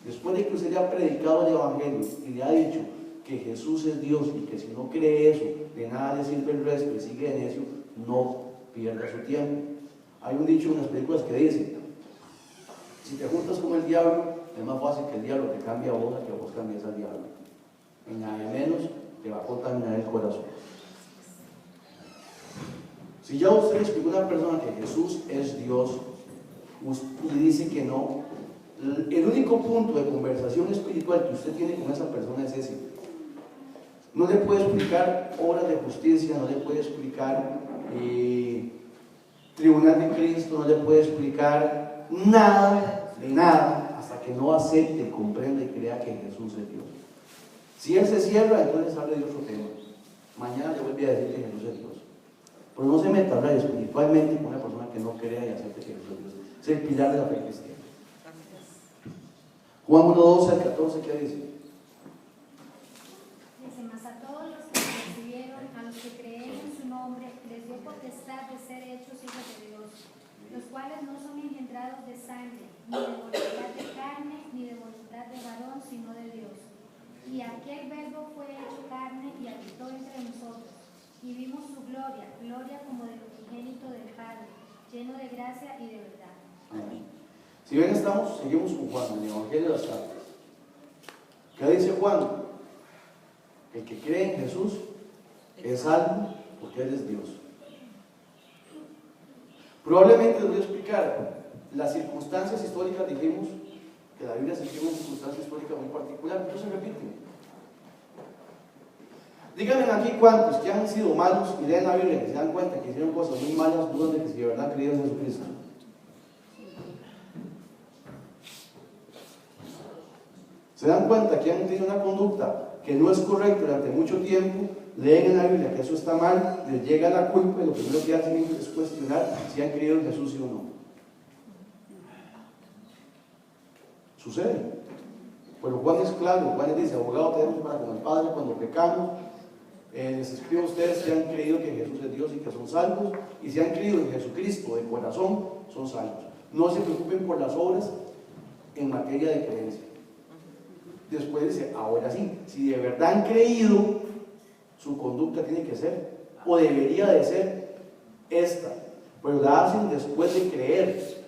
Después de que usted le ha predicado el Evangelio y le ha dicho que Jesús es Dios y que si no cree eso, de nada le sirve el resto y sigue en eso, no pierda su tiempo. Hay un dicho en las películas que dice: Si te juntas con el diablo, es más fácil que el diablo te cambie a vos a que vos cambies al diablo. En nada menos te va a contaminar el corazón. Si ya usted le explica a una persona que Jesús es Dios y dice que no, el único punto de conversación espiritual que usted tiene con esa persona es ese. No le puede explicar obras de justicia, no le puede explicar tribunal de Cristo, no le puede explicar nada de nada hasta que no acepte, comprenda y crea que Jesús es Dios. Si él se cierra, entonces hable de otro tema. Mañana le vuelve a decir que Jesús es Dios. Pero no se meta a hablar espiritualmente con una persona que no crea y acepte que Jesús es Dios. Es el pilar de la fe cristiana. Juan 1:12 al 14, ¿qué dice? Dice, mas a todos los que recibieron, a los que creen en su nombre, les dio potestad de ser hechos hijos de Dios, los cuales no son engendrados de sangre, ni de voluntad de carne, ni de voluntad de varón, sino de Dios. Y aquel verbo fue hecho carne y habitó entre nosotros, y vimos su gloria, gloria como del unigénito del Padre, lleno de gracia y de verdad. Amén. Si ven, seguimos con Juan, en el Evangelio de las Cartas. ¿Qué dice Juan? El que cree en Jesús es salvo porque Él es Dios. Probablemente les voy a explicar las circunstancias históricas. Dijimos que la Biblia se escribe una circunstancia histórica muy particular, pero se repite. Díganme aquí cuántos que han sido malos y leen la Biblia y se dan cuenta que hicieron cosas muy malas, dudan de que si de verdad han creído en Jesucristo. Se dan cuenta que han tenido una conducta que no es correcta durante mucho tiempo, leen en la Biblia que eso está mal, les llega la culpa y lo primero que hacen es cuestionar si han creído en Jesús sí o no. Sucede. Pero Juan es claro, Juan les dice, abogado tenemos para con el Padre cuando pecamos. Les escribo a ustedes que han creído que Jesús es Dios y que son salvos, y si han creído en Jesucristo de corazón, son salvos. No se preocupen por las obras en materia de creencia. Después dice, ahora sí, si de verdad han creído, su conducta tiene que ser, o debería de ser, esta, pero la hacen después de creer.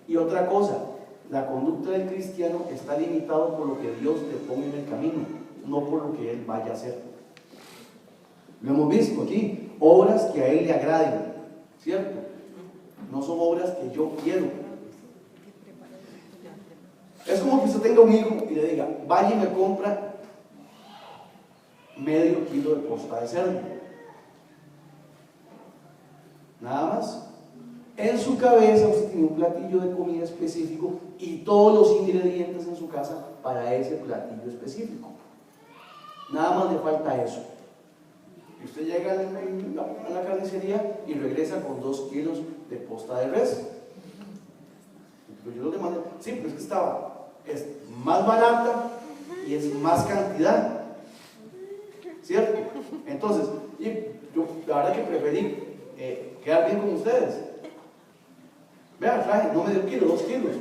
Y otra cosa, la conducta del cristiano está limitado por lo que Dios le pone en el camino, no por lo que él vaya a hacer. Lo hemos visto aquí, obras que a él le agraden, ¿cierto? No son obras que yo quiero. Es como que usted tenga un hijo y le diga, vaya y me compra medio kilo de posta de cerdo. Nada más. En su cabeza usted tiene un platillo de comida específico y todos los ingredientes en su casa para ese platillo específico. Nada más le falta eso. Y usted llega a la carnicería y regresa con 2 kilos de posta de res. Pero yo lo demandé, sí, pero es que es más barata y es más cantidad, ¿cierto? Entonces, yo la verdad que preferí quedar bien con ustedes. Vean, traje, no medio kilo, 2 kilos.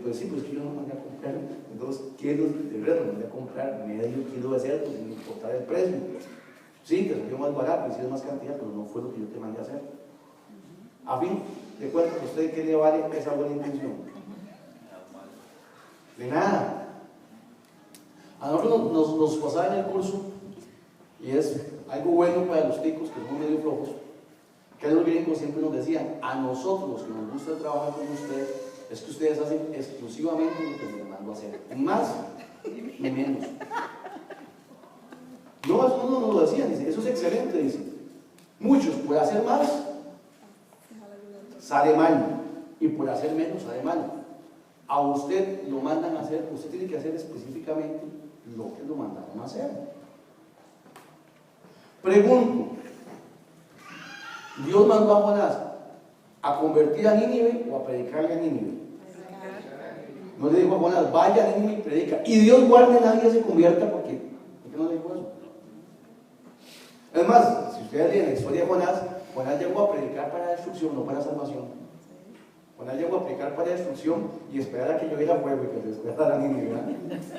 Pues sí, pues que yo no mandé a comprar 2 kilos de res, me mandé a comprar medio kilo de cerdo sin importar el precio. Sí, te salió más barato, hiciste más cantidad, pero no fue lo que yo te mandé a hacer. A fin de cuentas, ¿a usted qué le vale esa buena intención? De nada. A nosotros nos pasaba en el curso, y es algo bueno para los ticos que son medio flojos, que los gringos siempre nos decían, a nosotros los que nos gusta trabajar con ustedes, es que ustedes hacen exclusivamente lo que les mando a hacer, ni más ni menos. No, eso no nos lo decían, dice, eso es excelente, dice. Muchos por hacer más sale mal, y por hacer menos sale mal. A usted lo mandan a hacer, usted tiene que hacer específicamente lo que lo mandaron a hacer. Pregunto, ¿Dios mandó a Jonás a convertir a Nínive o a predicarle a Nínive? No le dijo a Jonás, vaya a Nínive y predica. Y Dios guarde, nadie se convierta, ¿por qué no le dijo eso? Es más, si ustedes leen la historia de Jonás llegó a predicar para destrucción, no para salvación. Jonás llegó a predicar para destrucción y esperar a que lloviera fuego y que se despertara Nínive, ¿verdad?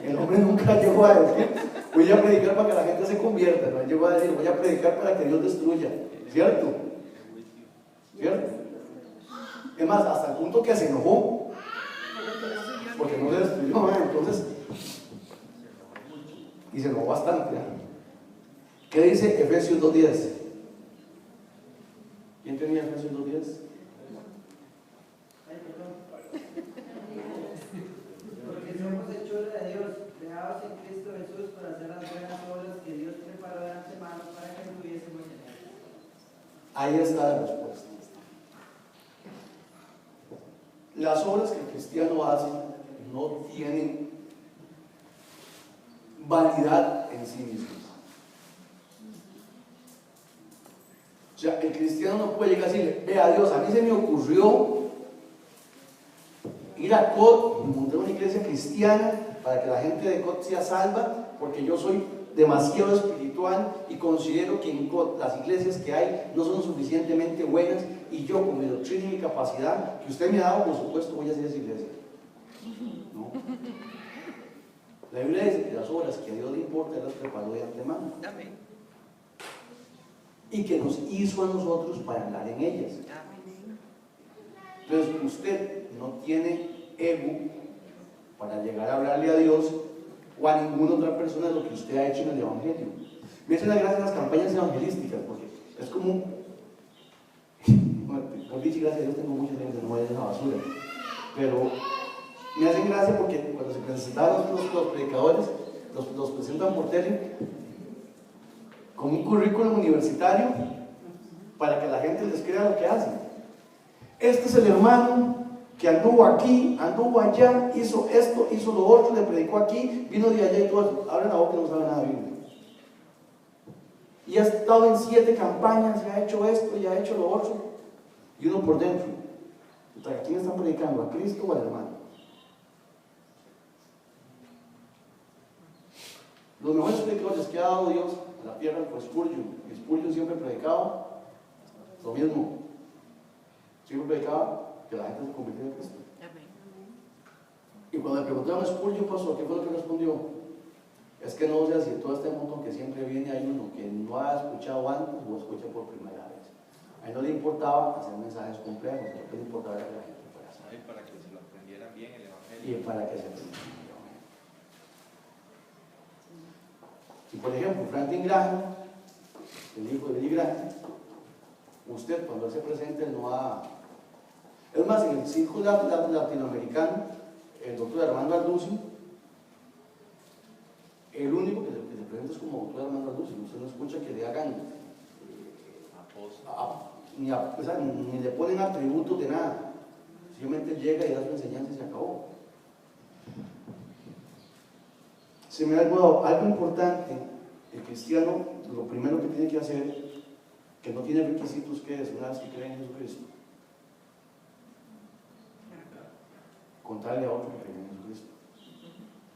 El hombre nunca llegó a decir, voy a predicar para que la gente se convierta, no llegó a decir, voy a predicar para que Dios destruya, ¿cierto? ¿Cierto? Es más, hasta el punto que se enojó y se enojó bastante. ¿Qué dice Efesios 2:10? ¿Quién tenía Efesios 2:10? Ay, perdón. Porque somos hechura de Dios, creados en Cristo Jesús para hacer las buenas obras que Dios preparó de antemano para que tuviésemos en él. Ahí está la respuesta. Las obras que el cristiano hace no tienen vanidad en sí mismas. O sea, el cristiano no puede llegar a decirle, vea Dios, a mí se me ocurrió ir a COT y montar una iglesia cristiana para que la gente de COT sea salva, porque yo soy demasiado espiritual y considero que en COT las iglesias que hay no son suficientemente buenas, y yo con mi doctrina y mi capacidad que usted me ha dado, por supuesto, voy a hacer esa iglesia. ¿No? La Biblia dice que las obras que a Dios le importa, Él las preparó de antemano. Amén. Y que nos hizo a nosotros para andar en ellas. Amén. Entonces usted no tiene ego para llegar a hablarle a Dios o a ninguna otra persona de lo que usted ha hecho en el Evangelio. Me hacen gracias a las campañas evangelísticas, porque es como, por dicha y gracias a Dios tengo mucha gente, no voy a esa basura, pero me hacen gracia porque cuando se presentan los predicadores, los presentan por tele con un currículum universitario para que la gente les crea lo que hacen. Este es el hermano que anduvo aquí, anduvo allá, hizo esto, hizo lo otro, le predicó aquí, vino de allá y todo eso. Abren la boca y no sabe nada de Biblia. Y ha estado en 7 campañas, y ha hecho esto, y ha hecho lo otro. Y uno por dentro. ¿A quién están predicando? ¿A Cristo o al hermano? Los mejores predicadores que ha dado Dios a la tierra fue Spurgeon. Y Spurgeon siempre predicaba lo mismo. Siempre predicaba que la gente se convirtiera en Cristo. Amén. Y cuando le preguntaron a Spurgeon, pastor, ¿qué fue lo que respondió? Es que no sé si todo este montón que siempre viene hay uno que no ha escuchado antes o escucha por primera vez. A él no le importaba hacer mensajes complejos, lo que le importaba era que la gente fuera sana. Y para que se lo aprendieran bien el Evangelio. Y para que se aprendiera bien. Si por ejemplo Franklin Graham, el hijo de Billy Graham, usted cuando él se presenta, él no ha... Es más, en el círculo latinoamericano, el doctor Armando Alducin, el único que se presenta es como doctor Armando Alducin. Usted no escucha que le hagan ni le ponen atributos de nada, simplemente llega y da su enseñanza y se acabó. Se me da algo importante. El cristiano, lo primero que tiene que hacer, que no tiene requisitos, que es una vez que cree en Jesucristo, contarle a otro que cree en Jesucristo.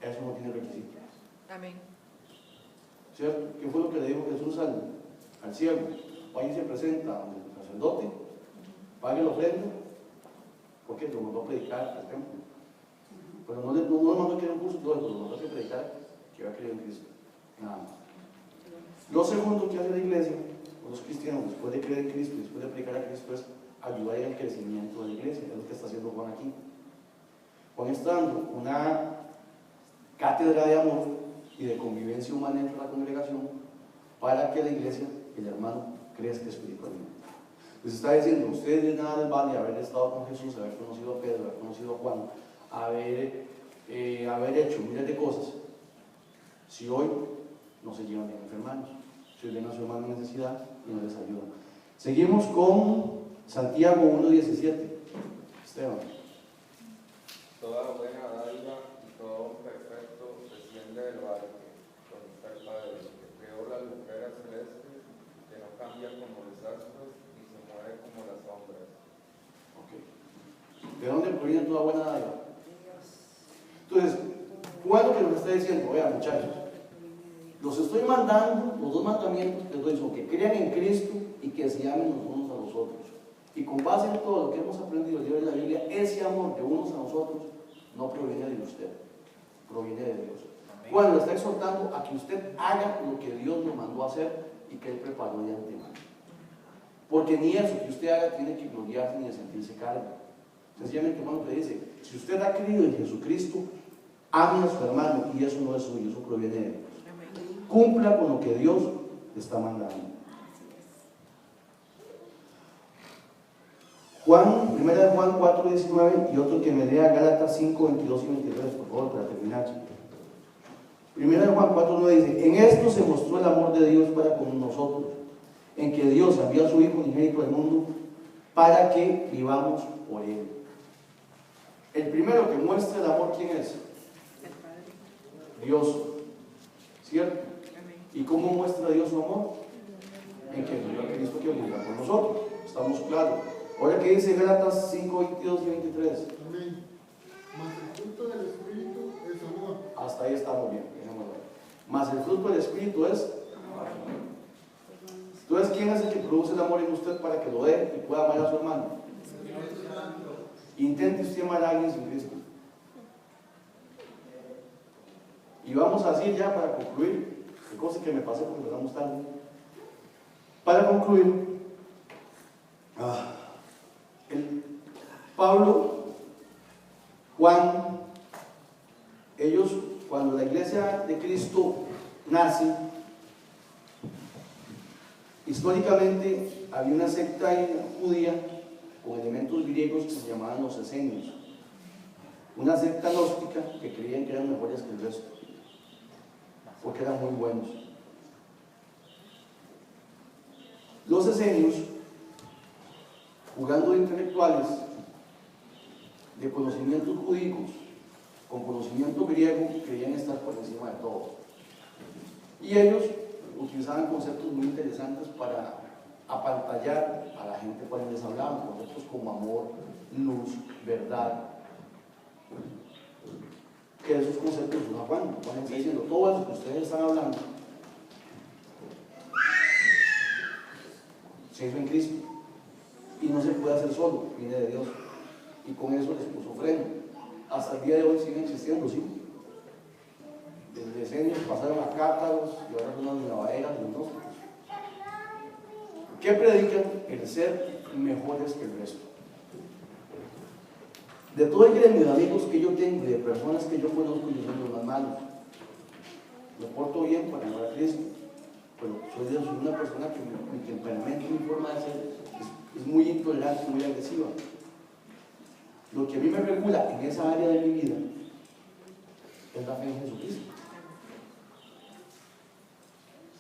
Eso no tiene requisitos. Amén. ¿Cierto? ¿Qué fue lo que le dijo Jesús al ciego? Vaya y se presenta ante el sacerdote, pague la ofrenda, porque lo mandó a predicar al templo. Pero no lo mandó a que un curso, todo eso, lo mandó a predicar que va a creer en Cristo. Nada más. Lo segundo que hace la iglesia, los cristianos, después de creer en Cristo y después de predicar a Cristo, es ayudar en el crecimiento de la iglesia. Es lo que está haciendo Juan aquí. Juan está dando una cátedra de amor y de convivencia humana entre la congregación para que la iglesia, el hermano, crezca espiritualmente. Les está diciendo, ustedes de nada les vale haber estado con Jesús, haber conocido a Pedro, haber conocido a Juan, haber hecho miles de cosas, si hoy no se llevan bien entre hermanos, si hoy ven a su hermano en necesidad y no les ayudan. Seguimos con Santiago 1:17. Esteban. Toda buena dádiva y todo perfecto desciende del Padre, donde está el Padre, que creó las lumbreras celestes, que no cambia como los astros ni se mueve como las sombras. Okay. ¿De dónde proviene toda buena dádiva? Entonces, ¿cuál es lo que nos está diciendo? Vean, muchachos, los estoy mandando, los 2 mandamientos que les doy son que crean en Cristo y que se amen los unos a los otros. Y con base en todo lo que hemos aprendido de la Biblia, ese amor de unos a nosotros no proviene de usted, proviene de Dios. Cuando le está exhortando a que usted haga lo que Dios lo mandó a hacer y que Él preparó de antemano. Porque ni eso que usted haga tiene que gloriarse ni sentirse cargo. Sencillamente Juan te dice, si usted ha creído en Jesucristo, ame a su hermano, y eso no es suyo, eso proviene de Dios. cumpla con lo que Dios le está mandando. Primera de Juan 4:19 y otro que me lea Gálatas 5:22 y 23, por favor, para terminar. Primera de Juan 4:9 dice: en esto se mostró el amor de Dios para con nosotros, en que Dios envió a su Hijo unigénito al mundo para que vivamos por Él. El primero que muestra el amor, ¿quién es? El Padre. Dios, ¿cierto? Amén. ¿Y cómo muestra Dios su amor? En que envió a Cristo que murió por nosotros. Estamos claros. Ahora, ¿qué dice Gálatas 5:22 y 23? Amén. Mas el fruto del Espíritu es amor. Hasta ahí estamos bien, dejémoslo ahí. Mas el fruto del Espíritu es amor. Entonces, ¿quién es el que produce el amor en usted para que lo dé y pueda amar a su hermano? Intente usted amar a alguien sin Cristo. Y vamos así ya para concluir. Qué cosa que me pasé porque empezamos tarde. Para concluir, Pablo, Juan, ellos, cuando la iglesia de Cristo nace, históricamente había una secta judía con elementos griegos que se llamaban los esenios, una secta gnóstica que creían que eran mejores que el resto, porque eran muy buenos. Los esenios, jugando de intelectuales, de conocimientos judíos, con conocimiento griego, creían estar por encima de todo. Y ellos utilizaban conceptos muy interesantes para apantallar a la gente cuando les hablaban, conceptos como amor, luz, verdad. Que esos conceptos son Juan está diciendo, todo eso que ustedes están hablando se hizo en Cristo y no se puede hacer solo, viene de Dios, y con eso les puso freno. Hasta el día de hoy siguen existiendo, ¿sí? Desde decenios pasaron a cátaros y ahora son las navajeras y los gnósticos, que predican el ser mejores que el resto. De todo el gremio de amigos que yo tengo y de personas que yo conozco, yo soy los más malos. Me porto bien para amar a Cristo, pero soy una persona que mi temperamento y mi forma de ser es muy intolerante, muy agresiva. Lo que a mí me regula en esa área de mi vida es la fe en Jesucristo.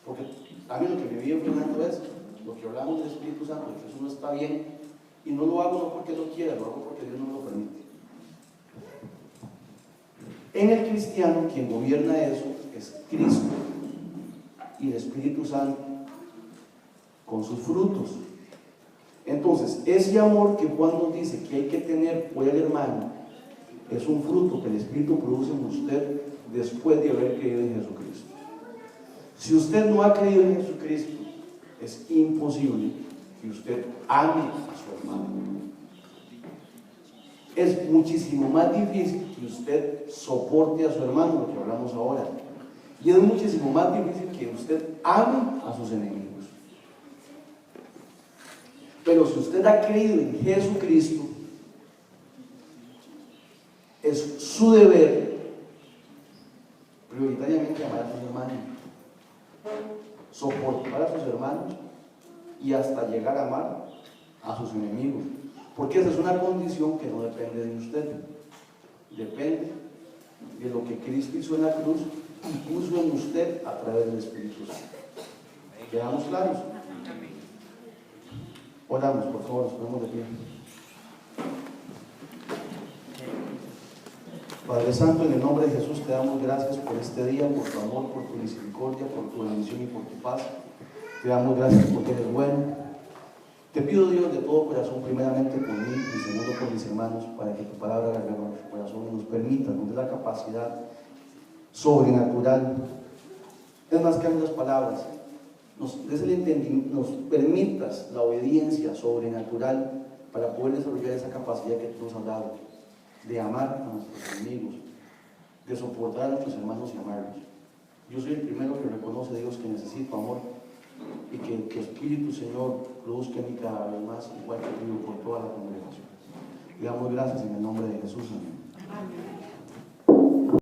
Porque a mí lo que me vive frenando es lo que hablamos del Espíritu Santo, que eso no está bien, y no lo hago no porque lo quiera, lo hago porque Dios no me lo permite. En el cristiano, quien gobierna eso es Cristo y el Espíritu Santo con sus frutos. Entonces, ese amor que Juan nos dice que hay que tener por el hermano es un fruto que el Espíritu produce en usted después de haber creído en Jesucristo. Si usted no ha creído en Jesucristo, es imposible que usted ame a su hermano. Es muchísimo más difícil que usted soporte a su hermano, lo que hablamos ahora. Y es muchísimo más difícil que usted ame a sus enemigos. Pero si usted ha creído en Jesucristo, es su deber prioritariamente amar a sus hermanos, soportar a sus hermanos y hasta llegar a amar a sus enemigos, porque esa es una condición que no depende de usted, depende de lo que Cristo hizo en la cruz y puso en usted a través del Espíritu Santo. ¿Quedamos claros? Oramos, por favor, nos ponemos de pie. Padre Santo, en el nombre de Jesús te damos gracias por este día, por tu amor, por tu misericordia, por tu bendición y por tu paz. Te damos gracias porque eres bueno. Te pido, Dios, de todo corazón, primeramente por mí y segundo por mis hermanos, para que tu palabra haga en nuestro corazón y nos permita, nos dé la capacidad sobrenatural. Es más que las palabras, nos des el entendimiento, nos permitas la obediencia sobrenatural para poder desarrollar esa capacidad que tú nos has dado, de amar a nuestros enemigos, de soportar a nuestros hermanos y amarlos. Yo soy el primero que reconoce, Dios, que necesito amor y que tu Espíritu, Señor, produzca en mí cada vez más, igual que pido por toda la congregación. Le damos gracias en el nombre de Jesús. Amén. Amén.